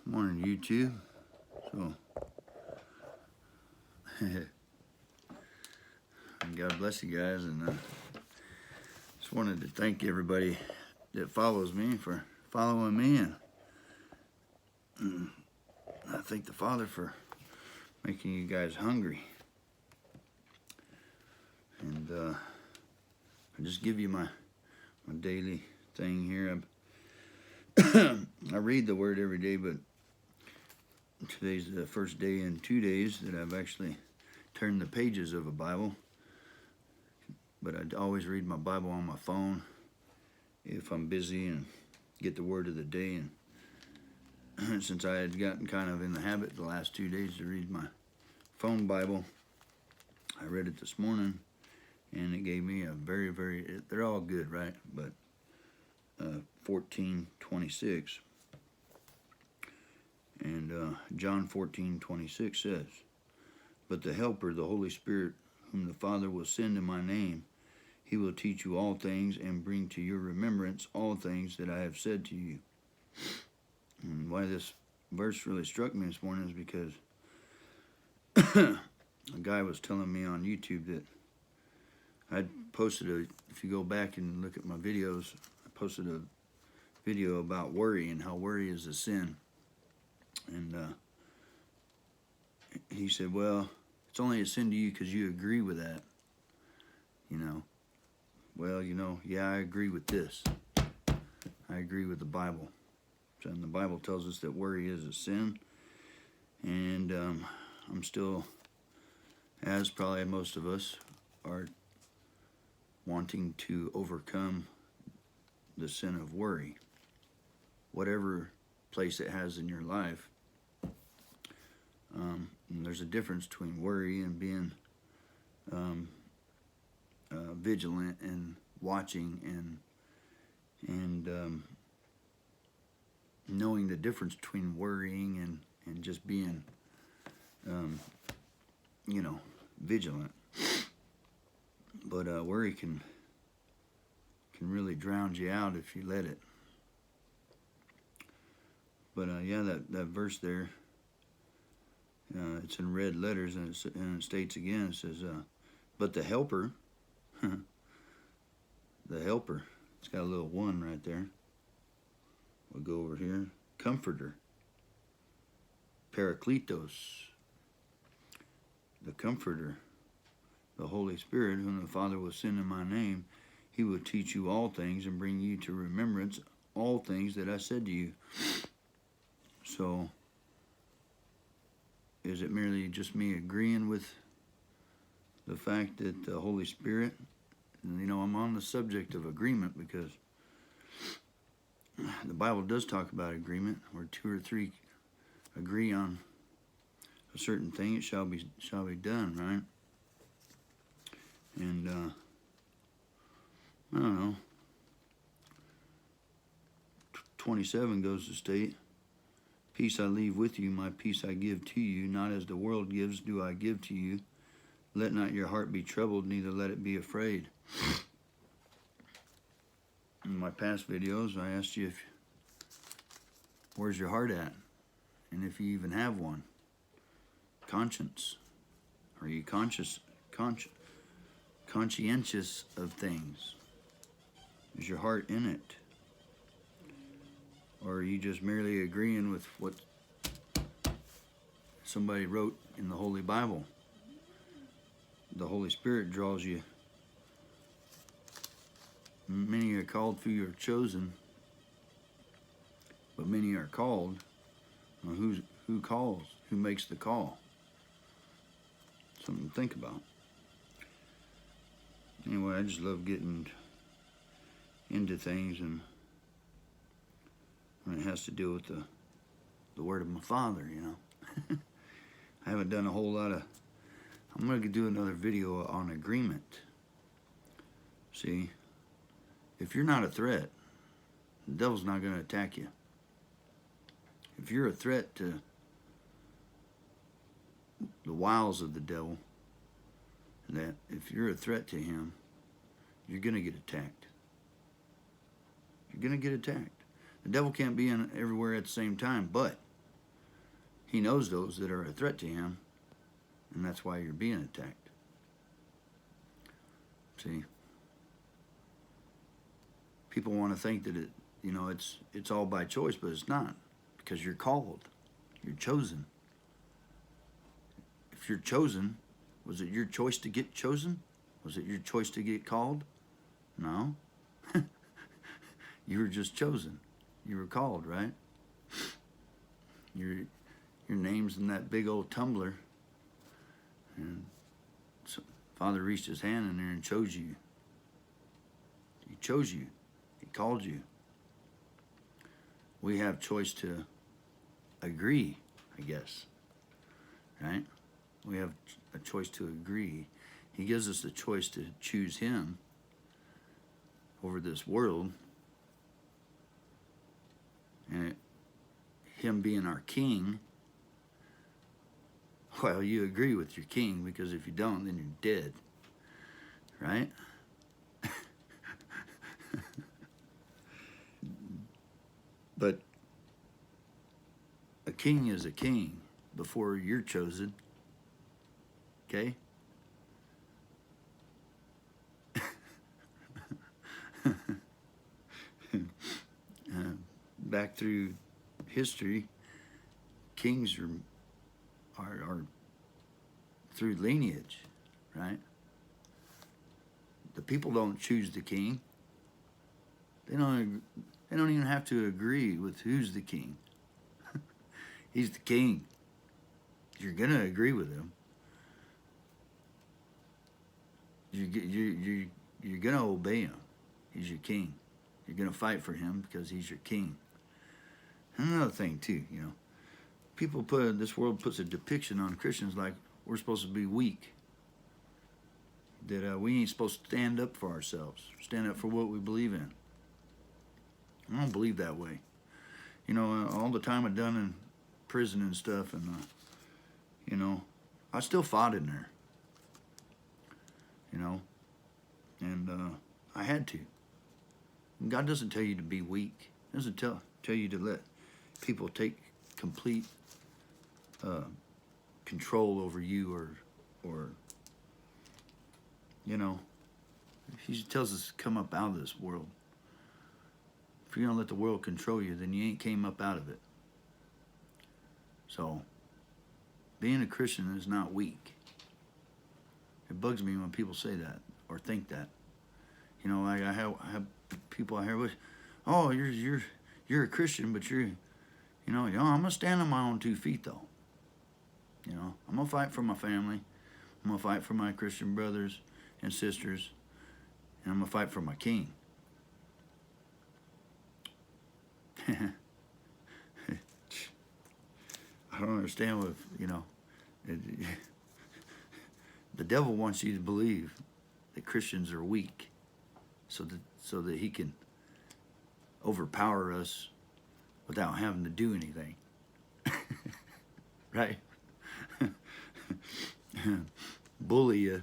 Morning, YouTube. So, God bless you guys, and just wanted to thank everybody that follows me for following me, and I thank the Father for making you guys hungry. And I just give you my daily thing here. I read the Word every day, but today's the first day in 2 days that I've actually turned the pages of a Bible. But I always read my Bible on my phone if I'm busy and get the word of the day. And since I had gotten kind of in the habit the last 2 days to read my phone Bible, I read it this morning, and it gave me a they're all good, right? But 14:26. And John 14:26 says, "But the Helper, the Holy Spirit, whom the Father will send in my name, he will teach you all things and bring to your remembrance all things that I have said to you." And why this verse really struck me this morning is because a guy was telling me on YouTube that I'd posted if you go back and look at my videos, I posted a video about worry and how worry is a sin. And he said, well, it's only a sin to you because you agree with that. Well, yeah, I agree with this. I agree with the Bible. And the Bible tells us that worry is a sin. And I'm still, as probably most of us, are wanting to overcome the sin of worry. Whatever place it has in your life. And there's a difference between worry and being vigilant and watching and knowing the difference between worrying and just being vigilant. But worry can really drown you out if you let it. But yeah, that verse there, it's in red letters, and it states again, it says, but the Helper, the Helper, it's got a little one right there. We'll go over here. Comforter, Parakletos, the Comforter, the Holy Spirit, whom the Father will send in my name, he will teach you all things and bring you to remembrance all things that I said to you. So, is it merely just me agreeing with the fact that the Holy Spirit, and I'm on the subject of agreement because the Bible does talk about agreement, where 2 or 3 agree on a certain thing, it shall be done, right? And I don't know. 27 goes to state, "Peace I leave with you, my peace I give to you, not as the world gives do I give to you. Let not your heart be troubled, neither let it be afraid." In my past videos, I asked you, where's your heart at? And if you even have one. Conscience. Are you conscientious of things? Is your heart in it? Or are you just merely agreeing with what somebody wrote in the Holy Bible? The Holy Spirit draws you. Many are called, few are chosen. But many are called. Well, who calls? Who makes the call? Something to think about. Anyway, I just love getting into things, and when it has to do with the word of my Father, I haven't done a whole lot of. I'm going to do another video on agreement. See, if you're not a threat, the devil's not going to attack you. If you're a threat to the wiles of the devil, that if you're a threat to him, you're going to get attacked. You're going to get attacked. The devil can't be in everywhere at the same time, but He knows those that are a threat to him, and that's why you're being attacked. See? People want to think that it's all by choice, but it's not, because you're called. You're chosen. If you're chosen, was it your choice to get chosen? Was it your choice to get called? No. You were just chosen. You were called, right? Your name's in that big old tumbler. And so Father reached his hand in there and chose you. He chose you. He called you. We have choice to agree, I guess. Right? We have a choice to agree. He gives us the choice to choose him over this world. And him being our king, well, you agree with your king, because if you don't, then you're dead. Right? But a king is a king before you're chosen. Okay? Back through history, kings are through lineage, right? The people don't choose the king. They don't even have to agree with who's the king. He's the king. You're gonna agree with him. You're gonna obey him. He's your king. You're gonna fight for him because he's your king. And another thing too, this world puts a depiction on Christians like we're supposed to be weak. That we ain't supposed to stand up for ourselves, stand up for what we believe in. I don't believe that way. All the time I've done in prison and stuff, and I still fought in there. And I had to. God doesn't tell you to be weak. He doesn't tell you to let people take complete control over you, or he tells us to come up out of this world. If you're gonna let the world control you, then you ain't came up out of it. So being a Christian is not weak. It bugs me when people say that or think that. I have people I hear, oh, you're a Christian, but I'm gonna stand on my own 2 feet though. I'm gonna fight for my family. I'm gonna fight for my Christian brothers and sisters, and I'm gonna fight for my king. I don't understand what the devil wants you to believe that Christians are weak, so that he can overpower us without having to do anything. Right? Bully you.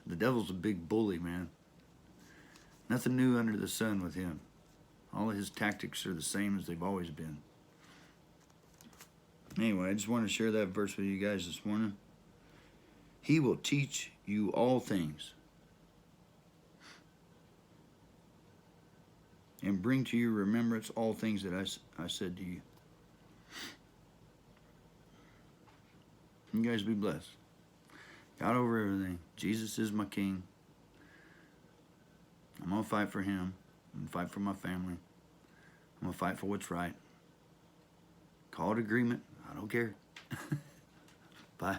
The devil's a big bully, man. Nothing new under the sun with him. All of his tactics are the same as they've always been. Anyway, I just want to share that verse with you guys this morning. He will teach you all things and bring to your remembrance all things that I said to you. You guys be blessed. God over everything. Jesus is my king. I'm going to fight for him. I'm going to fight for my family. I'm going to fight for what's right. Call it agreement. I don't care. Bye.